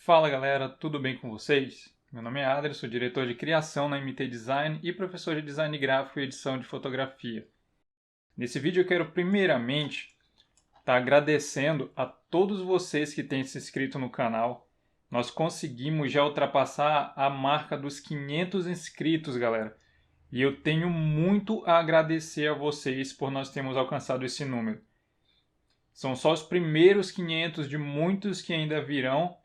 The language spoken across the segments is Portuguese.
Fala galera, tudo bem com vocês? Meu nome é Adler, sou diretor de criação na MT Design e professor de design gráfico e edição de fotografia. Nesse vídeo eu quero primeiramente estar agradecendo a todos vocês que têm se inscrito no canal. Nós conseguimos já ultrapassar a marca dos 500 inscritos, galera. E eu tenho muito a agradecer a vocês por nós termos alcançado esse número. São só os primeiros 500 de muitos que ainda virão.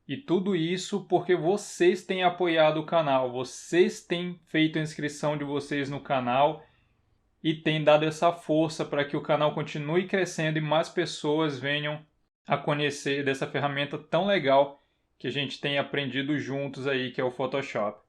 E tudo isso porque vocês têm apoiado o canal, vocês têm feito a inscrição de vocês no canal e têm dado essa força para que o canal continue crescendo e mais pessoas venham a conhecer dessa ferramenta tão legal que a gente tem aprendido juntos aí, que é o Photoshop.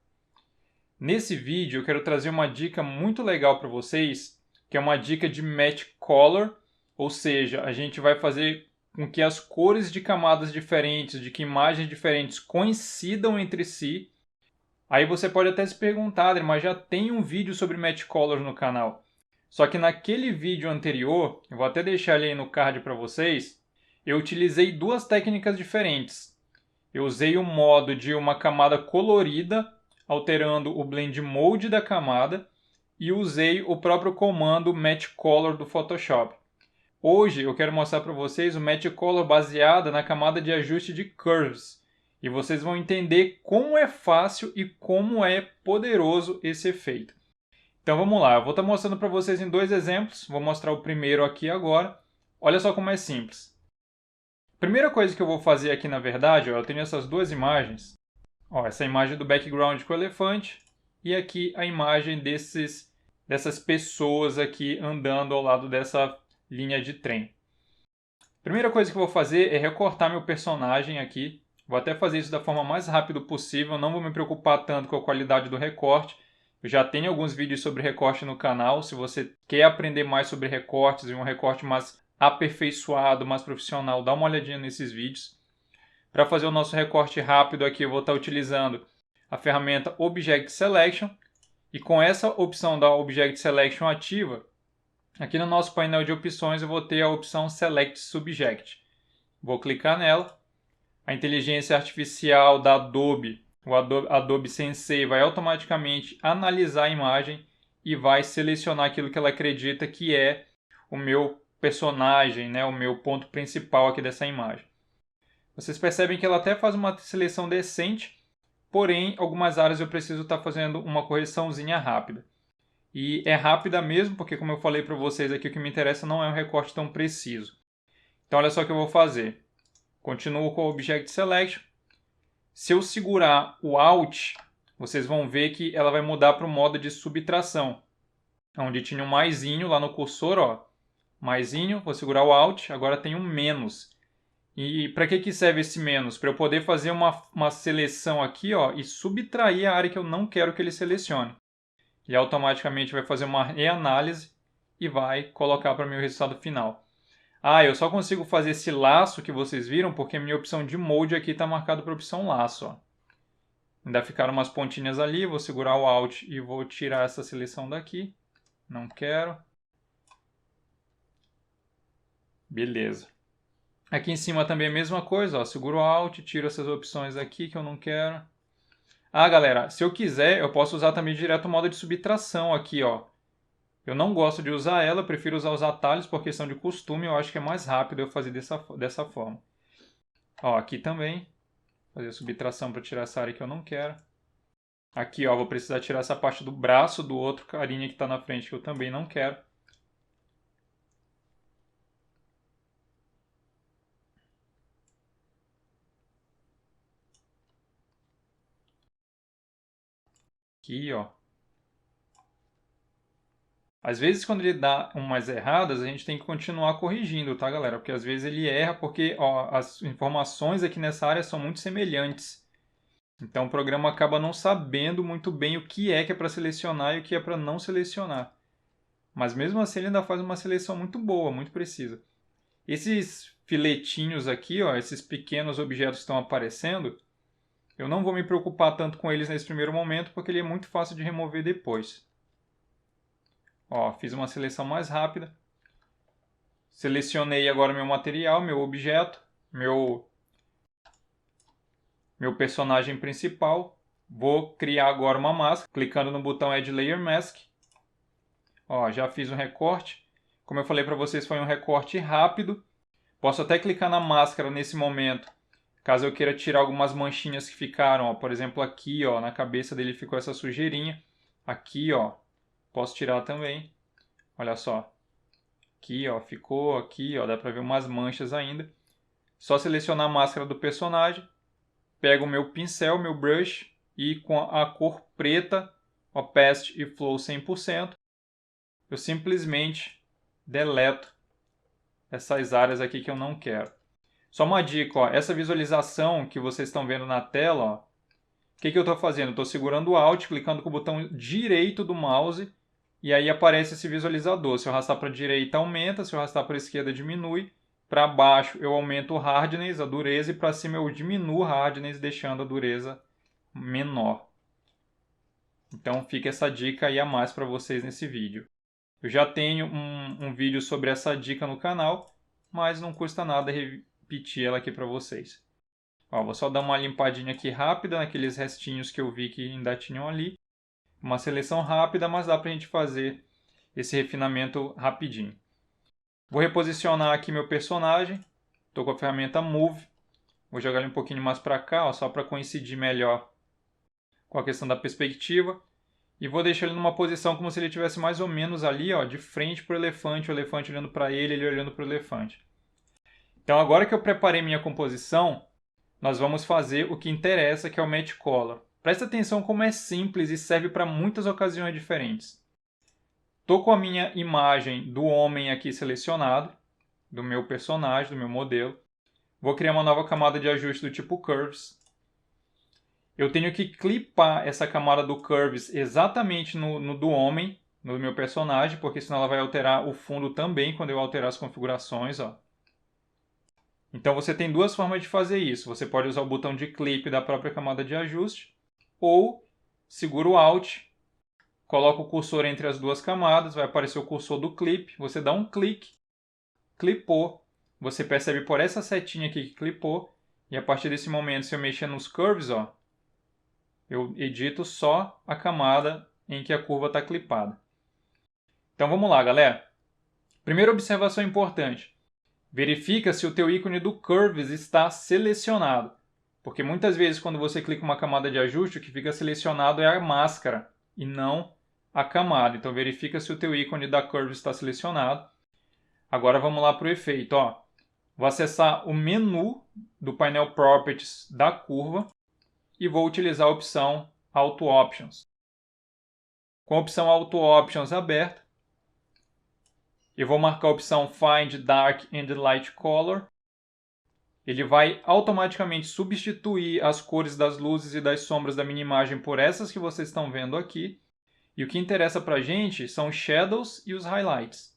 Nesse vídeo eu quero trazer uma dica muito legal para vocês, que é uma dica de match color, ou seja, a gente vai fazer com que as cores de camadas diferentes, de que imagens diferentes coincidam entre si. Aí você pode até se perguntar, Adri, mas já tem um vídeo sobre match color no canal. Só que naquele vídeo anterior, eu vou até deixar ele aí no card para vocês, eu utilizei duas técnicas diferentes. Eu usei o modo de uma camada colorida, alterando o blend mode da camada, e usei o próprio comando match color do Photoshop. Hoje eu quero mostrar para vocês o Match Color baseado na camada de ajuste de Curves. E vocês vão entender como é fácil e como é poderoso esse efeito. Então vamos lá, eu vou estar mostrando para vocês em dois exemplos. Vou mostrar o primeiro aqui agora. Olha só como é simples. Primeira coisa que eu vou fazer aqui na verdade, eu tenho essas duas imagens. Essa imagem do background com o elefante e aqui a imagem dessas pessoas aqui andando ao lado dessa linha de trem. Primeira coisa que eu vou fazer é recortar meu personagem aqui. Vou até fazer isso da forma mais rápida possível, não vou me preocupar tanto com a qualidade do recorte. Eu já tenho alguns vídeos sobre recorte no canal. Se você quer aprender mais sobre recortes e um recorte mais aperfeiçoado, mais profissional, dá uma olhadinha nesses vídeos. Para fazer o nosso recorte rápido aqui, eu vou estar utilizando a ferramenta Object Selection. E com essa opção da Object Selection ativa, aqui no nosso painel de opções eu vou ter a opção Select Subject. Vou clicar nela. A inteligência artificial da Adobe, o Adobe Sensei, vai automaticamente analisar a imagem e vai selecionar aquilo que ela acredita que é o meu personagem, né, o meu ponto principal aqui dessa imagem. Vocês percebem que ela até faz uma seleção decente, porém, algumas áreas eu preciso estar fazendo uma correçãozinha rápida. E é rápida mesmo, porque como eu falei para vocês aqui, o que me interessa não é um recorte tão preciso. Então olha só o que eu vou fazer. Continuo com o Object Selection. Se eu segurar o Alt, vocês vão ver que ela vai mudar para o modo de subtração. Onde tinha um maisinho lá no cursor, ó. Maisinho, vou segurar o Alt, agora tem um menos. E para que serve esse menos? Para eu poder fazer uma seleção aqui, ó, e subtrair a área que eu não quero que ele selecione. E automaticamente vai fazer uma reanálise e vai colocar para o meu resultado final. Eu só consigo fazer esse laço que vocês viram porque a minha opção de Mode aqui está marcada para a opção laço. Ó. Ainda ficaram umas pontinhas ali, vou segurar o Alt e vou tirar essa seleção daqui. Não quero. Beleza. Aqui em cima também a mesma coisa, ó. Seguro o Alt, tiro essas opções aqui que eu não quero. Galera, se eu quiser, eu posso usar também direto o modo de subtração aqui, ó. Eu não gosto de usar ela, prefiro usar os atalhos por questão de costume, eu acho que é mais rápido eu fazer dessa forma. Ó, aqui também, fazer a subtração para tirar essa área que eu não quero. Aqui, ó, vou precisar tirar essa parte do braço do outro carinha que está na frente que eu também não quero. Aqui, ó. Às vezes, quando ele dá umas erradas, a gente tem que continuar corrigindo, tá, galera? Porque às vezes ele erra porque ó, as informações aqui nessa área são muito semelhantes. Então o programa acaba não sabendo muito bem o que é para selecionar e o que é para não selecionar. Mas mesmo assim ele ainda faz uma seleção muito boa, muito precisa. Esses filetinhos aqui, ó, esses pequenos objetos que estão aparecendo, eu não vou me preocupar tanto com eles nesse primeiro momento porque ele é muito fácil de remover depois. Ó, fiz uma seleção mais rápida. Selecionei agora meu material, meu objeto, meu meu personagem principal. Vou criar agora uma máscara, clicando no botão Add Layer Mask. Ó, já fiz um recorte. Como eu falei para vocês, foi um recorte rápido. Posso até clicar na máscara nesse momento, caso eu queira tirar algumas manchinhas que ficaram. Ó, por exemplo, aqui ó, na cabeça dele ficou essa sujeirinha. Aqui ó, posso tirar também. Olha só. Aqui ó, ficou aqui ó, dá para ver umas manchas ainda. Só selecionar a máscara do personagem. Pego o meu pincel, meu brush, e com a cor preta, Opacity e Flow 100%, eu simplesmente deleto essas áreas aqui que eu não quero. Só uma dica, ó, essa visualização que vocês estão vendo na tela, ó, o que eu estou fazendo? Estou segurando o Alt, clicando com o botão direito do mouse, e aí aparece esse visualizador. Se eu arrastar para a direita, aumenta, se eu arrastar para a esquerda, diminui. Para baixo eu aumento o hardness, a dureza, e para cima eu diminuo o hardness, deixando a dureza menor. Então fica essa dica aí a mais para vocês nesse vídeo. Eu já tenho um vídeo sobre essa dica no canal, mas não custa nada repetir ela aqui para vocês. Ó, vou só dar uma limpadinha aqui rápida naqueles restinhos que eu vi que ainda tinham ali. Uma seleção rápida, mas dá para a gente fazer esse refinamento rapidinho. Vou reposicionar aqui meu personagem. Estou com a ferramenta Move. Vou jogar ele um pouquinho mais para cá, ó, só para coincidir melhor com a questão da perspectiva. E vou deixar ele numa posição como se ele estivesse mais ou menos ali, ó, de frente para o elefante olhando para ele, ele olhando para o elefante. Então agora que eu preparei minha composição, nós vamos fazer o que interessa, que é o Match Color. Presta atenção como é simples e serve para muitas ocasiões diferentes. Estou com a minha imagem do homem aqui selecionado, do meu personagem, do meu modelo. Vou criar uma nova camada de ajuste do tipo Curves. Eu tenho que clipar essa camada do Curves exatamente no do homem, no meu personagem, porque senão ela vai alterar o fundo também quando eu alterar as configurações. Ó. Então você tem duas formas de fazer isso. Você pode usar o botão de clipe da própria camada de ajuste, ou segura o Alt, coloca o cursor entre as duas camadas, vai aparecer o cursor do clipe, você dá um clique, clipou, você percebe por essa setinha aqui que clipou, e a partir desse momento, se eu mexer nos curves, ó, eu edito só a camada em que a curva está clipada. Então vamos lá, galera. Primeira observação importante. Verifica se o teu ícone do Curves está selecionado. Porque muitas vezes quando você clica uma camada de ajuste, o que fica selecionado é a máscara e não a camada. Então verifica se o teu ícone da Curves está selecionado. Agora vamos lá para o efeito. Ó. Vou acessar o menu do painel Properties da curva e vou utilizar a opção Auto Options. Com a opção Auto Options aberta, eu vou marcar a opção Find Dark and Light Color. Ele vai automaticamente substituir as cores das luzes e das sombras da minha imagem por essas que vocês estão vendo aqui. E o que interessa para a gente são os Shadows e os Highlights.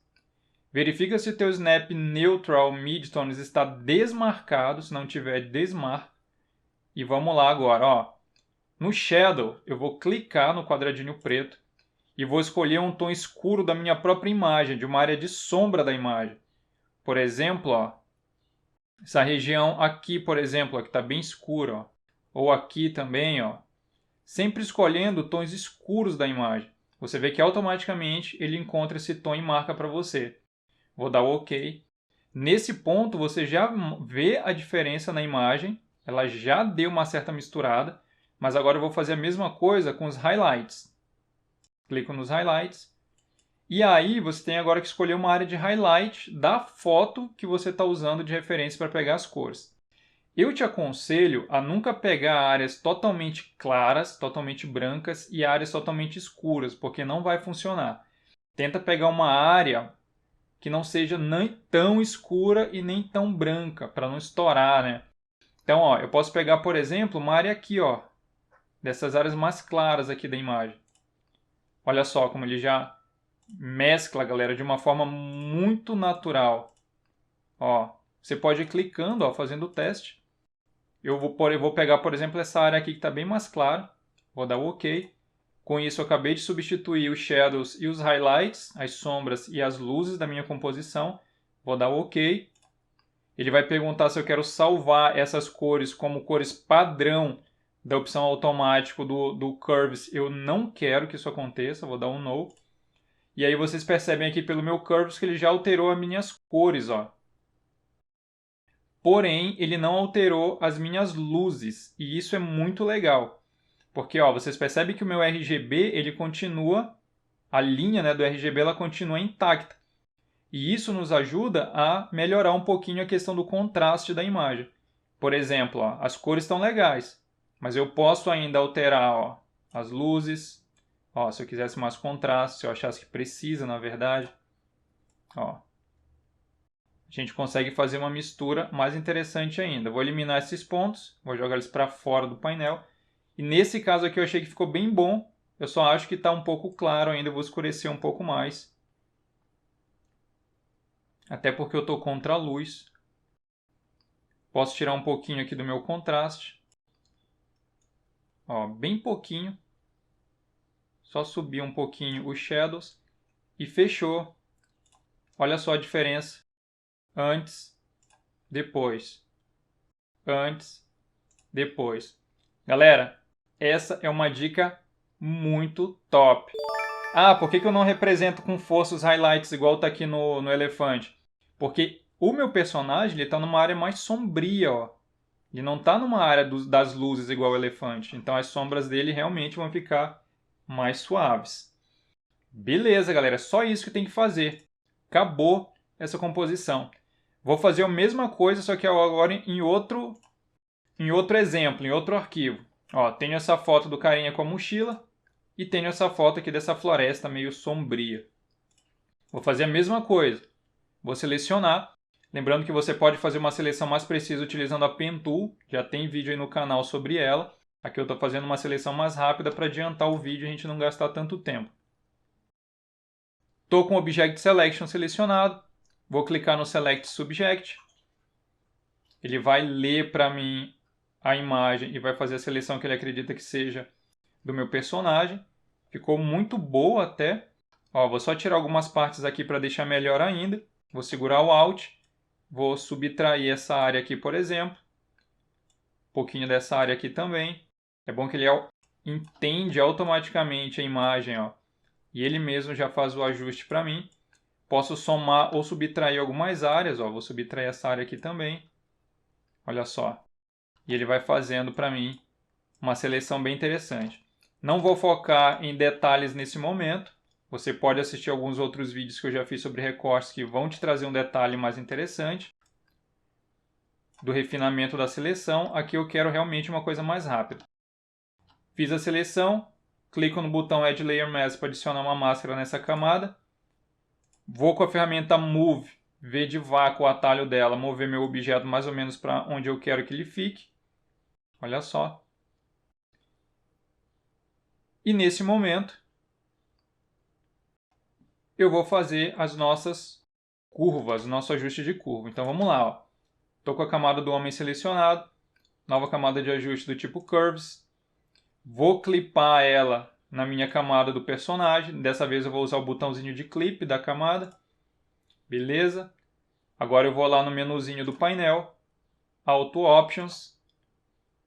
Verifica se o teu Snap Neutral Midtones está desmarcado, se não tiver, desmarca. E vamos lá agora. Ó. No Shadow, eu vou clicar no quadradinho preto e vou escolher um tom escuro da minha própria imagem, de uma área de sombra da imagem. Por exemplo, ó, essa região aqui, por exemplo, ó, que está bem escura, ó, ou aqui também, ó, sempre escolhendo tons escuros da imagem. Você vê que automaticamente ele encontra esse tom e marca para você. Vou dar o OK. Nesse ponto você já vê a diferença na imagem, ela já deu uma certa misturada, mas agora eu vou fazer a mesma coisa com os highlights. Clico nos highlights. E aí você tem agora que escolher uma área de highlight da foto que você está usando de referência para pegar as cores. Eu te aconselho a nunca pegar áreas totalmente claras, totalmente brancas e áreas totalmente escuras, porque não vai funcionar. Tenta pegar uma área que não seja nem tão escura e nem tão branca, para não estourar, né? Então, ó, eu posso pegar, por exemplo, uma área aqui, ó, dessas áreas mais claras aqui da imagem. Olha só como ele já mescla, galera, de uma forma muito natural. Ó, você pode ir clicando, ó, fazendo o teste. Eu vou pegar, por exemplo, essa área aqui que está bem mais clara. Vou dar o OK. Com isso, eu acabei de substituir os shadows e os highlights, as sombras e as luzes da minha composição. Vou dar o OK. Ele vai perguntar se eu quero salvar essas cores como cores padrão da opção automático do Curves. Eu não quero que isso aconteça, vou dar um No. E aí vocês percebem aqui pelo meu Curves que ele já alterou as minhas cores, ó. Porém, ele não alterou as minhas luzes, e isso é muito legal. Porque ó, vocês percebem que o meu RGB, ele continua, a linha, né, do RGB ela continua intacta. E isso nos ajuda a melhorar um pouquinho a questão do contraste da imagem. Por exemplo, ó, as cores estão legais, mas eu posso ainda alterar, ó, as luzes. Ó, se eu quisesse mais contraste, se eu achasse que precisa, na verdade. Ó, a gente consegue fazer uma mistura mais interessante ainda. Vou eliminar esses pontos, vou jogar eles para fora do painel. E nesse caso aqui eu achei que ficou bem bom. Eu só acho que está um pouco claro ainda, eu vou escurecer um pouco mais. Até porque eu estou contra a luz. Posso tirar um pouquinho aqui do meu contraste. Ó, bem pouquinho. Só subir um pouquinho os shadows. E fechou. Olha só a diferença. Antes, depois. Antes, depois. Galera, essa é uma dica muito top. Ah, por que eu não represento com força os highlights igual tá aqui no elefante? Porque o meu personagem está numa área mais sombria, ó. Ele não está numa área das luzes igual o elefante. Então as sombras dele realmente vão ficar mais suaves. Beleza, galera. Só isso que tem que fazer. Acabou essa composição. Vou fazer a mesma coisa, só que agora em outro exemplo, em outro arquivo. Ó, tenho essa foto do carinha com a mochila e tenho essa foto aqui dessa floresta meio sombria. Vou fazer a mesma coisa. Vou selecionar. Lembrando que você pode fazer uma seleção mais precisa utilizando a Pen Tool. Já tem vídeo aí no canal sobre ela. Aqui eu estou fazendo uma seleção mais rápida para adiantar o vídeo e a gente não gastar tanto tempo. Estou com o Object Selection selecionado. Vou clicar no Select Subject. Ele vai ler para mim a imagem e vai fazer a seleção que ele acredita que seja do meu personagem. Ficou muito boa até. Ó, vou só tirar algumas partes aqui para deixar melhor ainda. Vou segurar o Alt. Vou subtrair essa área aqui, por exemplo. Um pouquinho dessa área aqui também. É bom que ele entende automaticamente a imagem, ó, e ele mesmo já faz o ajuste para mim. Posso somar ou subtrair algumas áreas. Ó, vou subtrair essa área aqui também. Olha só. E ele vai fazendo para mim uma seleção bem interessante. Não vou focar em detalhes nesse momento. Você pode assistir alguns outros vídeos que eu já fiz sobre recortes que vão te trazer um detalhe mais interessante do refinamento da seleção. Aqui eu quero realmente uma coisa mais rápida. Fiz a seleção, clico no botão Add Layer Mask para adicionar uma máscara nessa camada. Vou com a ferramenta Move, V de vácuo, o atalho dela, mover meu objeto mais ou menos para onde eu quero que ele fique. Olha só. E nesse momento, eu vou fazer as nossas curvas, nosso ajuste de curva. Então vamos lá. Estou com a camada do homem selecionado, nova camada de ajuste do tipo Curves. Vou clipar ela na minha camada do personagem. Dessa vez eu vou usar o botãozinho de clip da camada. Beleza? Agora eu vou lá no menuzinho do painel, Auto Options.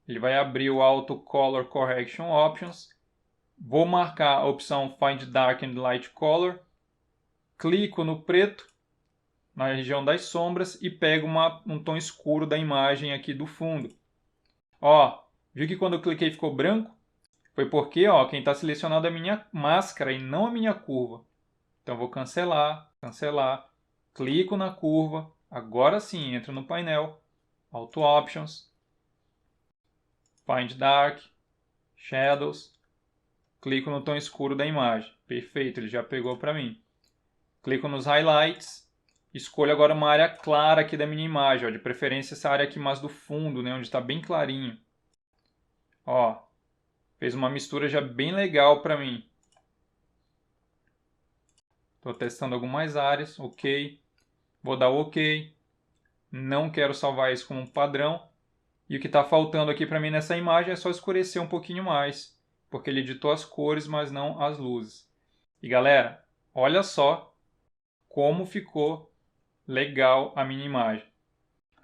Ele vai abrir o Auto Color Correction Options. Vou marcar a opção Find Dark and Light Color. Clico no preto, na região das sombras, e pego um tom escuro da imagem aqui do fundo. Ó, viu que quando eu cliquei ficou branco? Foi porque ó, quem está selecionado é a minha máscara e não a minha curva. Então vou cancelar, cancelar, clico na curva, agora sim entro no painel, Auto Options, Find Dark, Shadows, clico no tom escuro da imagem. Perfeito, ele já pegou para mim. Clico nos Highlights, escolho agora uma área clara aqui da minha imagem, ó, de preferência essa área aqui mais do fundo, né, onde está bem clarinho. Ó, fez uma mistura já bem legal para mim. Estou testando algumas áreas, ok. Vou dar ok. Não quero salvar isso como um padrão. E o que está faltando aqui para mim nessa imagem é só escurecer um pouquinho mais, porque ele editou as cores, mas não as luzes. E galera, olha só como ficou legal a minha imagem.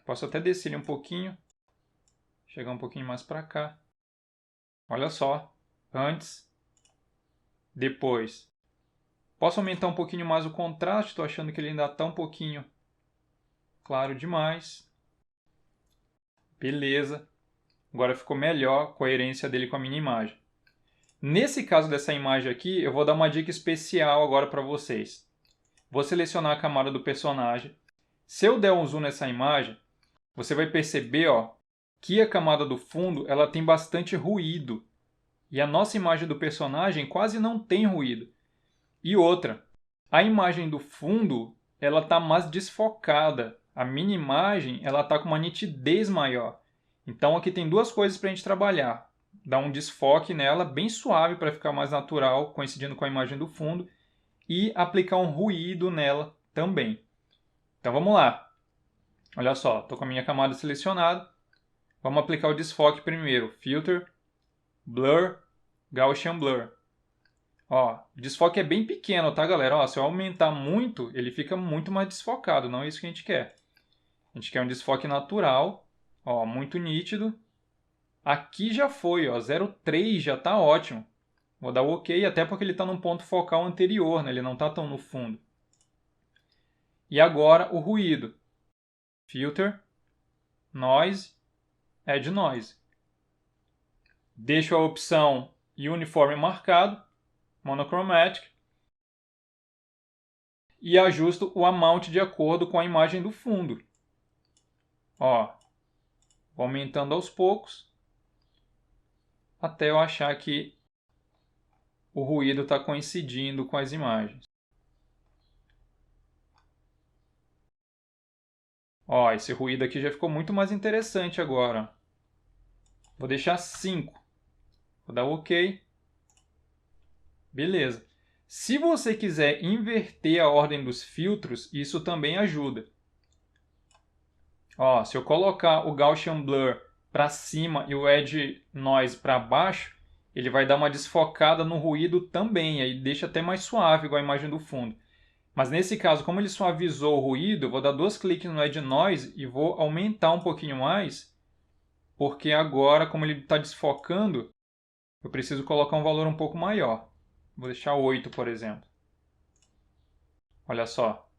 Posso até descer ele um pouquinho. Chegar um pouquinho mais para cá. Olha só. Antes. Depois. Posso aumentar um pouquinho mais o contraste. Estou achando que ele ainda está um pouquinho claro demais. Beleza. Agora ficou melhor a coerência dele com a minha imagem. Nesse caso dessa imagem aqui, eu vou dar uma dica especial agora para vocês. Vou selecionar a camada do personagem. Se eu der um zoom nessa imagem, você vai perceber, ó, que a camada do fundo ela tem bastante ruído. E a nossa imagem do personagem quase não tem ruído. E outra, a imagem do fundo ela está mais desfocada. A minha imagem ela está com uma nitidez maior. Então aqui tem duas coisas para a gente trabalhar. Dar um desfoque nela bem suave para ficar mais natural, coincidindo com a imagem do fundo. E aplicar um ruído nela também. Então vamos lá. Olha só, estou com a minha camada selecionada. Vamos aplicar o desfoque primeiro. Filter, Blur, Gaussian Blur. Ó, o desfoque é bem pequeno, tá, galera? Ó, se eu aumentar muito, ele fica muito mais desfocado. Não é isso que a gente quer. A gente quer um desfoque natural, ó, muito nítido. Aqui já foi, ó, 0,3 já está ótimo. Vou dar o OK, até porque ele está num ponto focal anterior, né? Ele não está tão no fundo. E agora o ruído. Filter, Noise, Add Noise. Deixo a opção Uniforme marcado, Monochromatic. E ajusto o amount de acordo com a imagem do fundo. Ó, vou aumentando aos poucos, até eu achar que o ruído está coincidindo com as imagens. Ó, esse ruído aqui já ficou muito mais interessante agora. Vou deixar 5. Vou dar OK. Beleza. Se você quiser inverter a ordem dos filtros, isso também ajuda. Ó, se eu colocar o Gaussian Blur para cima e o Add Noise para baixo, ele vai dar uma desfocada no ruído também, aí deixa até mais suave igual a imagem do fundo. Mas nesse caso, como ele suavizou o ruído, eu vou dar 2 cliques no Add Noise e vou aumentar um pouquinho mais, porque agora, como ele está desfocando, eu preciso colocar um valor um pouco maior. Vou deixar 8, por exemplo. Olha só.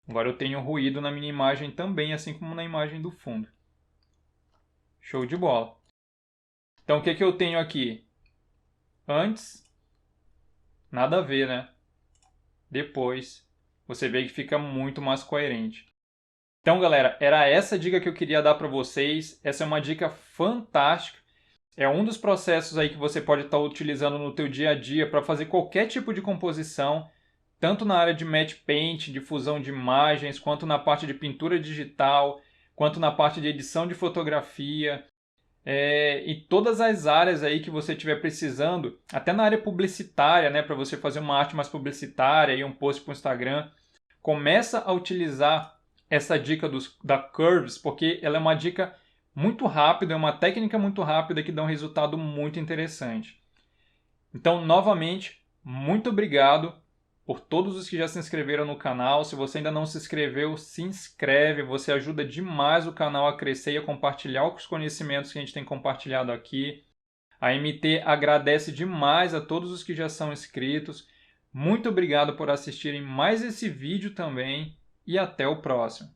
Agora eu tenho ruído na minha imagem também, assim como na imagem do fundo. Show de bola. Então, o que que eu tenho aqui? Antes, nada a ver, né? Depois, você vê que fica muito mais coerente. Então, galera, era essa dica que eu queria dar para vocês. Essa é uma dica fantástica. É um dos processos aí que você pode estar utilizando no teu dia a dia para fazer qualquer tipo de composição, tanto na área de Matte Paint, de fusão de imagens, quanto na parte de pintura digital, quanto na parte de edição de fotografia, e todas as áreas aí que você estiver precisando, até na área publicitária, né, para você fazer uma arte mais publicitária e um post para o Instagram, começa a utilizar essa dica da Curves, porque ela é uma dica muito rápida, é uma técnica muito rápida que dá um resultado muito interessante. Então, novamente, muito obrigado por todos os que já se inscreveram no canal. Se você ainda não se inscreveu, se inscreve. Você ajuda demais o canal a crescer e a compartilhar os conhecimentos que a gente tem compartilhado aqui. A MT agradece demais a todos os que já são inscritos. Muito obrigado por assistirem mais esse vídeo também e até o próximo.